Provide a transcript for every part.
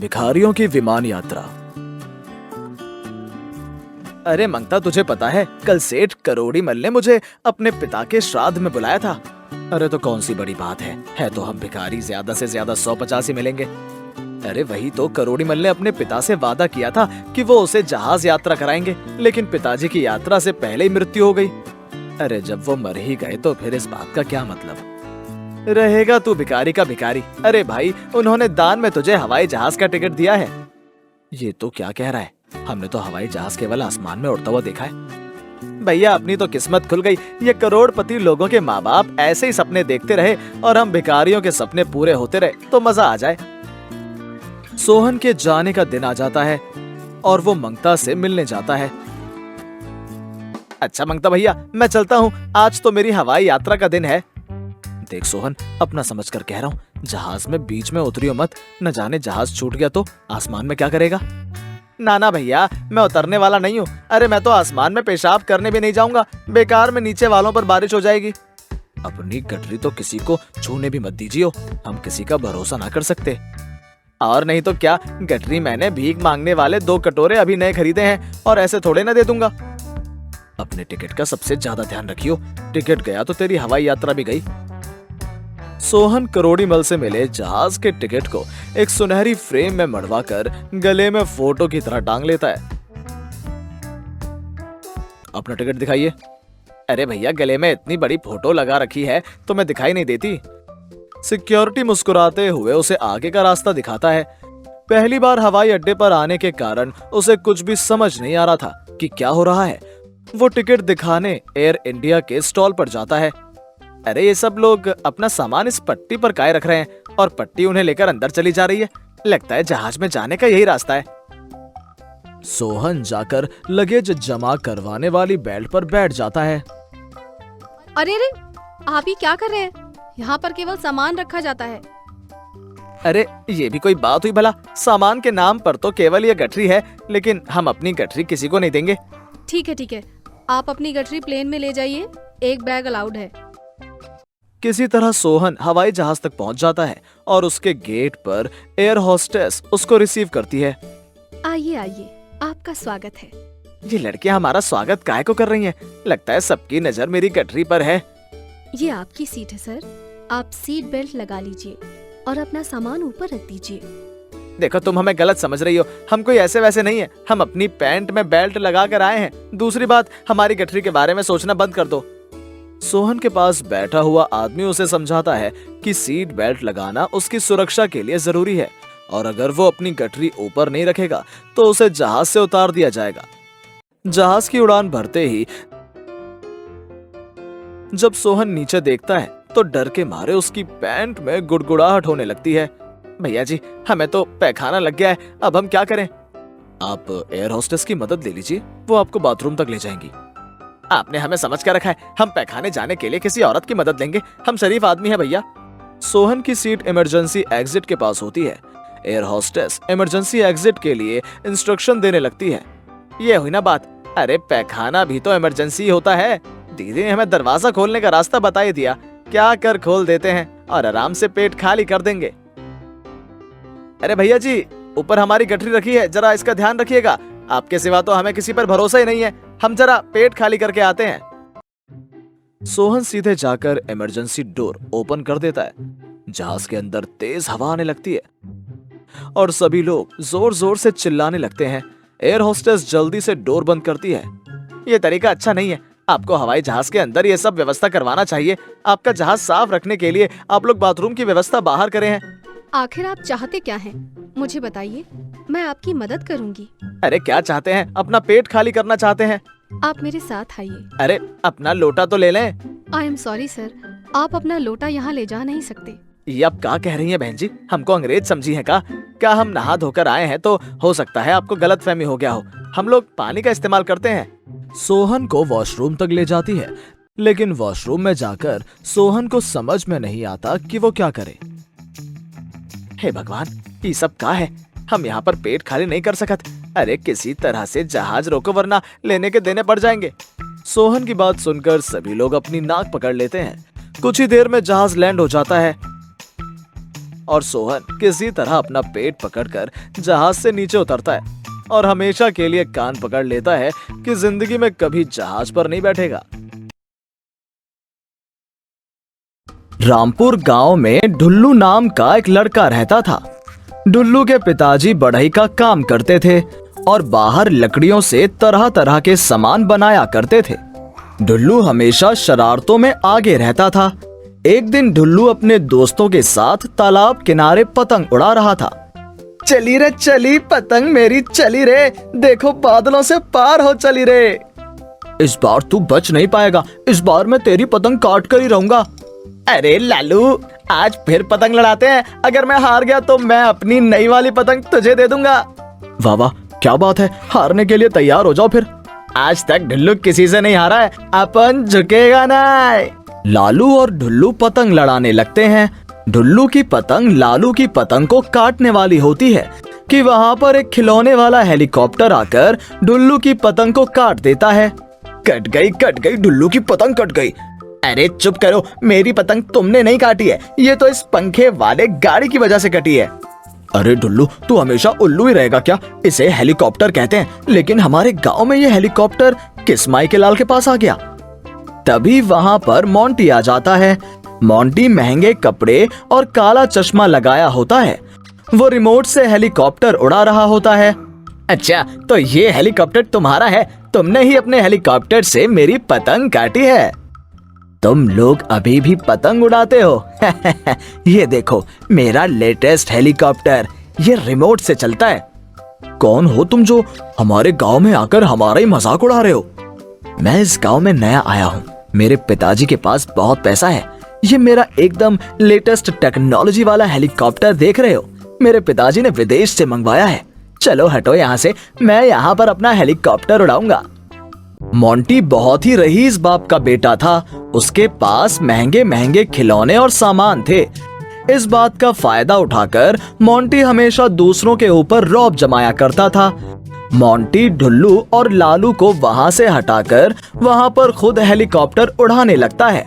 भिखारियों की विमान यात्रा। अरे मंगता, तुझे पता है कल सेठ करोड़ी मल ने मुझे अपने पिता के श्राद्ध में बुलाया था। अरे तो कौन सी बड़ी बात है तो हम भिखारी ज्यादा से ज्यादा 150 ही मिलेंगे। अरे वही तो, करोड़ी मल ने अपने पिता से वादा किया था कि वो उसे जहाज यात्रा कराएंगे, लेकिन पिताजी की यात्रा से पहले ही मृत्यु हो गई। अरे जब वो मर ही गए तो फिर इस बात का क्या मतलब रहेगा। तू भिखारी का भिखारी। अरे भाई, उन्होंने दान में तुझे हवाई जहाज का टिकट दिया है। ये तो क्या कह रहा है, हमने तो हवाई जहाज केवल आसमान में उड़ता हुआ देखा है। भैया, अपनी तो किस्मत खुल गई। ये करोड़पति लोगों के माँ बाप ऐसे ही सपने देखते रहे और हम भिखारियों के सपने पूरे होते रहे तो मजा आ जाए। सोहन के जाने का दिन आ जाता है और वो मंगता से मिलने जाता है। अच्छा मंगता भैया, मैं चलता हूँ, आज तो मेरी हवाई यात्रा का दिन है। देख सोहन, अपना समझकर कह रहा हूँ, जहाज में बीच में उतरियो मत, न जाने जहाज छूट गया तो आसमान में क्या करेगा। ना भैया, मैं उतरने वाला नहीं हूँ। अरे मैं तो आसमान में पेशाब करने भी नहीं जाऊंगा, बेकार में नीचे वालों पर बारिश हो जाएगी। अपनी गठरी तो किसी को छूने भी मत दीजिए, हम किसी का भरोसा ना कर सकते। और नहीं तो क्या, गठरी मैंने भीख मांगने वाले 2 कटोरे अभी नए खरीदे हैं और ऐसे थोड़े ना दे दूंगा। अपने टिकट का सबसे ज्यादा ध्यान रखियो, टिकट गया तो तेरी हवाई यात्रा भी गई। सोहन करोड़ी मल से मिले जहाज के टिकट को एक सुनहरी फ्रेम में मढ़वाकर गले में फोटो की तरह टांग लेता है। अपना टिकट दिखाइए। अरे भैया, गले में इतनी बड़ी फोटो लगा रखी है तो मैं दिखाई नहीं देती। सिक्योरिटी मुस्कुराते हुए उसे आगे का रास्ता दिखाता है। पहली बार हवाई अड्डे पर आने के कारण उसे कुछ भी समझ नहीं आ रहा था कि क्या हो रहा है। वो टिकट दिखाने एयर इंडिया के स्टॉल पर जाता है। अरे ये सब लोग अपना सामान इस पट्टी पर काहे रख रहे हैं और पट्टी उन्हें लेकर अंदर चली जा रही है। लगता है जहाज में जाने का यही रास्ता है। सोहन जाकर लगेज जमा करवाने वाली बेल्ट पर बैठ जाता है। अरे आप ही क्या कर रहे हैं? यहाँ पर केवल सामान रखा जाता है। अरे ये भी कोई बात हुई भला, सामान के नाम पर तो केवल ये गठरी है, लेकिन हम अपनी गठरी किसी को नहीं देंगे। ठीक है, आप अपनी गठरी प्लेन में ले जाइए, एक बैग अलाउड है। किसी तरह सोहन हवाई जहाज तक पहुंच जाता है और उसके गेट पर एयर होस्टेस उसको रिसीव करती है। आइए, आपका स्वागत है। ये लड़कियां हमारा स्वागत काहे को कर रही हैं? लगता है सबकी नजर मेरी गठरी पर है। ये आपकी सीट है सर, आप सीट बेल्ट लगा लीजिए और अपना सामान ऊपर रख दीजिए। देखो, तुम हमें गलत समझ रही हो, हम कोई ऐसे वैसे नहीं है, हम अपनी पैंट में बेल्ट लगा कर आए हैं। दूसरी बात, हमारी गठरी के बारे में सोचना बंद कर दो। सोहन के पास बैठा हुआ आदमी उसे समझाता है कि सीट बेल्ट लगाना उसकी सुरक्षा के लिए जरूरी है और अगर वो अपनी गठरी ऊपर नहीं रखेगा तो उसे जहाज से उतार दिया जाएगा। जहाज की उड़ान भरते ही जब सोहन नीचे देखता है तो डर के मारे उसकी पैंट में गुड़गुड़ाहट होने लगती है। भैया जी, हमें तो पैखाना लग गया है, अब हम क्या करें? आप एयर होस्टेस की मदद ले लीजिए, वो आपको बाथरूम तक ले जाएंगी। आपने हमें समझ कर रखा है, हम पैखाने जाने के लिए किसी औरत की मदद लेंगे, हम शरीफ आदमी हैं भैया। सोहन की सीट इमरजेंसी एग्जिट के पास होती है। एयर होस्टेस इमरजेंसी एग्जिट के लिए इंस्ट्रक्शन देने लगती है। ये हुई ना बात, अरे पैखाना भी तो इमरजेंसी होता है। दीदी ने हमें दरवाजा खोलने का रास्ता बता ही दिया, क्या कर खोल देते हैं और आराम से पेट खाली कर देंगे। अरे भैया जी, ऊपर हमारी गठरी रखी है, जरा इसका ध्यान रखिएगा, आपके सिवा तो हमें किसी पर भरोसा ही नहीं है, हम जरा पेट खाली करके आते हैं। सोहन सीधे जाकर इमरजेंसी डोर ओपन कर देता है। जहाज के अंदर तेज हवा आने लगती है और सभी लोग जोर जोर से चिल्लाने लगते हैं। एयर होस्टेस जल्दी से डोर बंद करती है। ये तरीका अच्छा नहीं है, आपको हवाई जहाज के अंदर ये सब व्यवस्था करवाना चाहिए। आपका जहाज साफ रखने के लिए आप लोग बाथरूम की व्यवस्था बाहर करें हैं। आखिर आप चाहते क्या हैं? मुझे बताइए, मैं आपकी मदद करूंगी। अरे क्या चाहते हैं? अपना पेट खाली करना चाहते हैं? आप मेरे साथ आइए। अरे अपना लोटा तो ले लें। आई एम सॉरी सर, आप अपना लोटा यहाँ ले जा नहीं सकते। ये आप क्या कह रही हैं बहन जी? हमको अंग्रेज समझी हैं का? क्या हम नहा धोकर आए हैं तो हो सकता है आपको गलतफहमी हो गया हो, हम लोग पानी का इस्तेमाल करते हैं। सोहन को वॉशरूम तक ले जाती है, लेकिन वॉशरूम में जाकर सोहन को समझ में नहीं आता कि वो क्या करे। हे भगवान, ये सब क्या है? हम यहाँ पर पेट खाली नहीं कर सकत। अरे किसी तरह से जहाज रोको वरना लेने के देने पड़ जाएंगे। सोहन की बात सुनकर सभी लोग अपनी नाक पकड़ लेते हैं। कुछ ही देर में जहाज लैंड हो जाता है। और सोहन किसी तरह अपना पेट पकड़कर जहाज से नीचे उतरता है और हमेशा के लिए कान पकड़ लेता है कि जिंदगी में कभी जहाज पर नहीं बैठेगा। रामपुर गांव में ढुल्लू नाम का एक लड़का रहता था। ढुल्लू के पिताजी बढ़ई का काम करते थे और बाहर लकड़ियों से तरह तरह के सामान बनाया करते थे। ढुल्लू हमेशा शरारतों में आगे रहता था। एक दिन ढुल्लू अपने दोस्तों के साथ तालाब किनारे पतंग उड़ा रहा था। चली रे चली पतंग मेरी चली रे, देखो बादलों से पार हो चली रे। इस बार तू बच नहीं पाएगा, इस बार मैं तेरी पतंग काट कर ही रहूंगा। अरे लालू, आज फिर पतंग लड़ाते हैं, अगर मैं हार गया तो मैं अपनी नई वाली पतंग तुझे दे दूंगा। वाह वाह, क्या बात है, हारने के लिए तैयार हो जाओ फिर। आज तक ढुल्लू किसी से नहीं हारा है, अपन झुकेगा नहीं। लालू और ढुल्लू पतंग लड़ाने लगते हैं। ढुल्लू की पतंग लालू की पतंग को काटने वाली होती है कि वहाँ पर एक खिलौने वाला हेलीकॉप्टर आकर ढुल्लू की पतंग को काट देता है। कट गई ढुल्लू की पतंग कट गई। अरे चुप करो, मेरी पतंग तुमने नहीं काटी है, ये तो इस पंखे वाले गाड़ी की वजह से कटी है। अरे ढुल्लू, तू हमेशा उल्लू ही रहेगा क्या? इसे हेलीकॉप्टर कहते हैं, लेकिन हमारे गांव में ये हेलीकॉप्टर किस माई के लाल के पास आ गया? तभी वहाँ पर मोंटी आ जाता है। मोंटी महंगे कपड़े और काला चश्मा लगाया होता है। वो रिमोट से हेलीकॉप्टर उड़ा रहा होता है। अच्छा, तो ये हेलीकॉप्टर तुम्हारा है? तुमने ही अपने हेलीकॉप्टर से मेरी पतंग काटी है। तुम लोग अभी भी पतंग उड़ाते हो? ये देखो मेरा लेटेस्ट हेलीकॉप्टर, ये रिमोट से चलता है। कौन हो तुम जो हमारे गांव में आकर हमारा ही मजाक उड़ा रहे हो? मैं इस गांव में नया आया हूँ, मेरे पिताजी के पास बहुत पैसा है। ये मेरा एकदम लेटेस्ट टेक्नोलॉजी वाला हेलीकॉप्टर देख रहे हो, मेरे पिताजी ने विदेश से मंगवाया है। चलो हटो यहाँ से, मैं यहाँ पर अपना हेलीकॉप्टर उड़ाऊंगा। मोंटी बहुत ही रईस बाप का बेटा था। उसके पास महंगे महंगे खिलौने और सामान थे। इस बात का फायदा उठाकर मोंटी हमेशा दूसरों के ऊपर रौब जमाया करता था। मोंटी ढुल्लू और लालू को वहाँ से हटाकर वहाँ पर खुद हेलीकॉप्टर उड़ाने लगता है।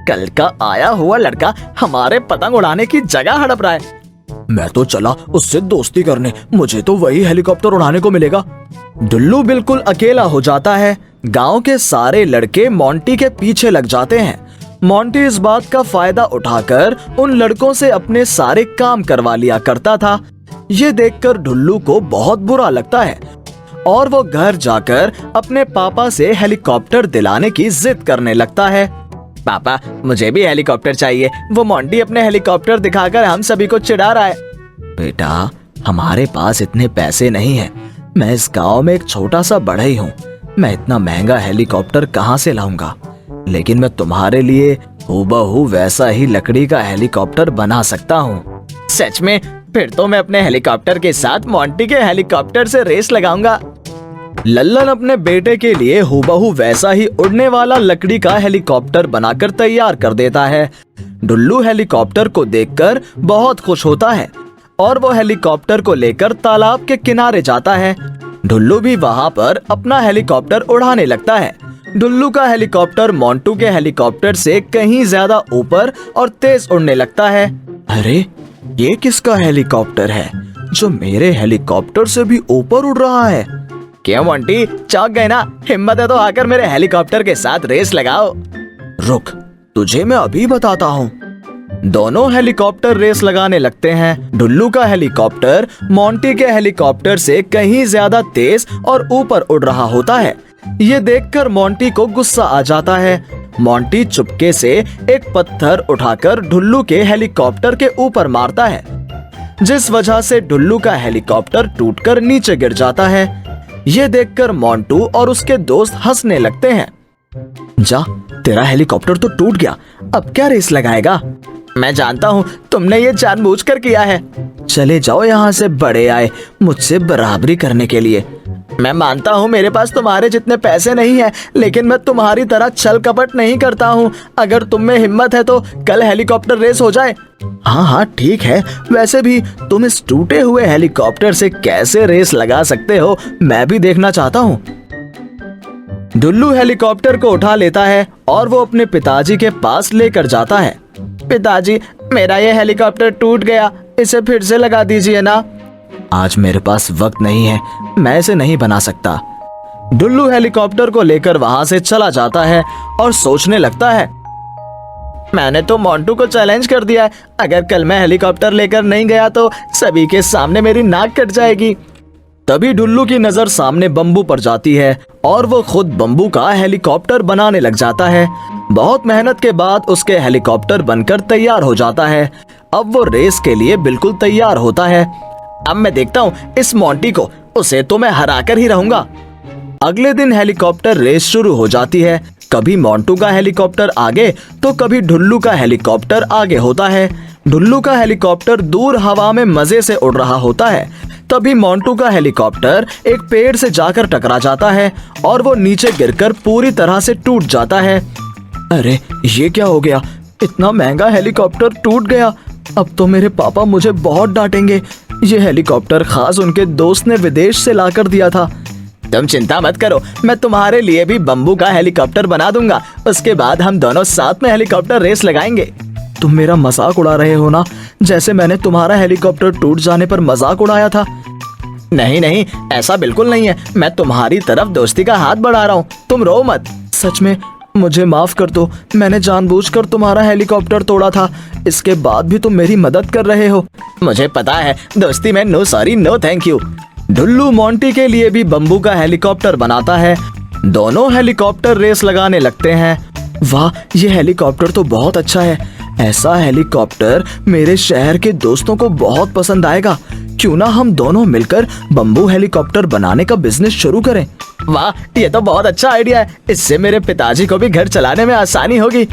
कल का आया हुआ लड़का हमारे पतंग उड़ाने की जगह हड़प रहा है। मैं तो चला उससे दोस्ती करने, मुझे तो वही हेलीकॉप्टर उड़ाने को मिलेगा। ढुल्लू बिल्कुल अकेला हो जाता है। गांव के सारे लड़के मोंटी के पीछे लग जाते हैं। मोंटी इस बात का फायदा उठाकर उन लड़कों से अपने सारे काम करवा लिया करता था। ये देखकर ढुल्लू को बहुत बुरा लगता है और वो घर जाकर अपने पापा से हेलीकॉप्टर दिलाने की जिद करने लगता है। पापा, मुझे भी हेलीकॉप्टर चाहिए। वो मोंटी अपने हेलीकॉप्टर दिखाकर हम सभी को चिढ़ा रहा है। बेटा, हमारे पास इतने पैसे नहीं है। मैं इस गांव में एक छोटा सा बढ़ई हूँ, मैं इतना महंगा हेलीकॉप्टर कहाँ से लाऊंगा? लेकिन मैं तुम्हारे लिए हूबहू वैसा ही लकड़ी का हेलीकॉप्टर बना सकता हूँ। सच में? फिर तो मैं अपने हेलीकॉप्टर के साथ मोंटी के हेलीकॉप्टर से रेस लगाऊंगा। लल्लन अपने बेटे के लिए हूबहू वैसा ही उड़ने वाला लकड़ी का हेलीकॉप्टर बनाकर तैयार कर देता है। ढुल्लू हेलीकॉप्टर को देखकर बहुत खुश होता है और वो हेलीकॉप्टर को लेकर तालाब के किनारे जाता है। ढुल्लू भी वहाँ पर अपना हेलीकॉप्टर उड़ाने लगता है। ढुल्लू का हेलीकॉप्टर मोंटू के हेलीकॉप्टर से कहीं ज्यादा ऊपर और तेज उड़ने लगता है। अरे, ये किसका हेलीकॉप्टर है जो मेरे हेलीकॉप्टर से भी ऊपर उड़ रहा है? क्यों मोंटी, चौंक गए ना? हिम्मत है तो आकर मेरे हेलीकॉप्टर के साथ रेस लगाओ। रुक, तुझे मैं अभी बताता हूँ। दोनों हेलीकॉप्टर रेस लगाने लगते हैं। ढुल्लू का हेलीकॉप्टर मोंटी के हेलीकॉप्टर से कहीं ज्यादा तेज और ऊपर उड़ रहा होता है। ये देखकर मोंटी को गुस्सा आ जाता है। मोंटी चुपके से एक पत्थर उठाकर ढुल्लू के हेलीकॉप्टर के ऊपर मारता है, जिस वजह से ढुल्लू का हेलीकॉप्टर टूटकर नीचे गिर जाता है। ये देखकर मोंटू और उसके दोस्त हंसने लगते हैं। जा, तेरा हेलीकॉप्टर तो टूट गया, अब क्या रेस लगाएगा? मैं जानता हूँ तुमने ये जानबूझकर किया है। चले जाओ यहाँ से, बड़े आए मुझसे बराबरी करने के लिए। मैं मानता हूँ मेरे पास तुम्हारे जितने पैसे नहीं है, लेकिन मैं तुम्हारी तरह छल कपट नहीं करता हूँ। अगर तुम में हिम्मत है तो कल हेलीकॉप्टर रेस हो जाए। हाँ हाँ ठीक है, वैसे भी तुम इस टूटे हुए हेलीकॉप्टर से कैसे रेस लगा सकते हो, मैं भी देखना चाहता हूँ। ढुल्लू हेलीकॉप्टर को उठा लेता है और वो अपने पिताजी के पास लेकर जाता है। पिताजी, मेरा ये हेलीकॉप्टर टूट गया, इसे फिर से लगा दीजिए ना। आज मेरे पास वक्त नहीं है, मैं इसे नहीं बना सकता। डुल्लू हेलीकॉप्टर को लेकर वहां से चला जाता है और सोचने लगता है, मैंने तो मोंटू को चैलेंज कर दिया है, अगर कल मैं हेलीकॉप्टर लेकर नहीं गया तो सभी के सामने मेरी नाक कट जाएगी। तभी डुल्लू की नजर सामने बम्बू पर जाती है और वो खुद बम्बू का हेलीकॉप्टर बनाने लग जाता है। बहुत मेहनत के बाद उसके हेलीकॉप्टर बनकर तैयार हो जाता है। अब वो रेस के लिए बिल्कुल तैयार होता है। अब मैं देखता हूँ इस मोंटी को, उसे तो मैं हरा कर ही रहूंगा। अगले दिन हेलीकॉप्टर रेस शुरू हो जाती है। कभी मोंटू का हेलीकॉप्टर आगे तो कभी डुल्लू का हेलीकॉप्टर आगे होता है। डुल्लू का हेलीकॉप्टर दूर हवा में मजे से उड़ रहा होता है। तभी मोंटू का हेलीकॉप्टर एक पेड़ से जाकर टकरा जाता है और वो नीचे गिरकर पूरी तरह से टूट जाता है। अरे ये क्या हो गया, इतना महंगा हेलीकॉप्टर टूट गया। अब तो मेरे पापा मुझे बहुत डांटेंगे। ये हेलीकॉप्टर खास उनके दोस्त ने विदेश से लाकर दिया था। तुम चिंता मत करो, मैं तुम्हारे लिए भी बम्बू का हेलीकॉप्टर बना दूंगा। उसके बाद हम दोनों साथ में हेलीकॉप्टर रेस लगाएंगे। तुम मेरा मजाक उड़ा रहे हो ना, जैसे मैंने तुम्हारा हेलीकॉप्टर टूट जाने पर मजाक उड़ाया था। नहीं नहीं, ऐसा बिल्कुल नहीं है, मैं तुम्हारी तरफ दोस्ती का हाथ बढ़ा रहा हूँ, तुम रो मत। सच में मुझे माफ कर दो, मैंने जानबूझकर तुम्हारा हेलीकॉप्टर तोड़ा था। इसके बाद भी तुम मेरी मदद कर रहे हो। मुझे पता है, दोस्ती में no sorry no thank you. Dullu Monty के लिए भी बम्बू का हेलीकॉप्टर बनाता है। दोनों हेलीकॉप्टर रेस लगाने लगते हैं। वाह, ये हेलीकॉप्टर तो बहुत अच्छा है। ऐसा हेलीकॉप्टर मेरे शहर के दोस्तों को बहुत पसंद आएगा। क्यों ना हम दोनों मिलकर बम्बू हेलीकॉप्टर बनाने का बिजनेस शुरू करें। वाह, ये तो बहुत अच्छा आइडिया है। इससे मेरे पिताजी को भी घर चलाने में आसानी होगी।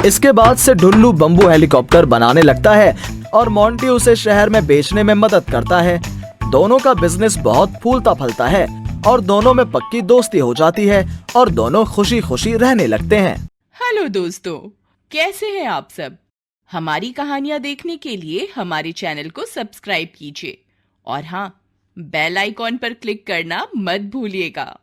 इसके बाद से डुल्लू बम्बू हेलीकॉप्टर बनाने लगता है और मोंटी उसे शहर में बेचने में मदद करता है। दोनों का बिजनेस बहुत फूलता फलता है और दोनों में पक्की दोस्ती हो जाती है और दोनों खुशी खुशी रहने लगते हैं। हेलो दोस्तों, कैसे हैं आप सब? हमारी कहानियां देखने के लिए हमारे चैनल को सब्सक्राइब कीजिए और हाँ, बेल आइकॉन पर क्लिक करना मत भूलिएगा।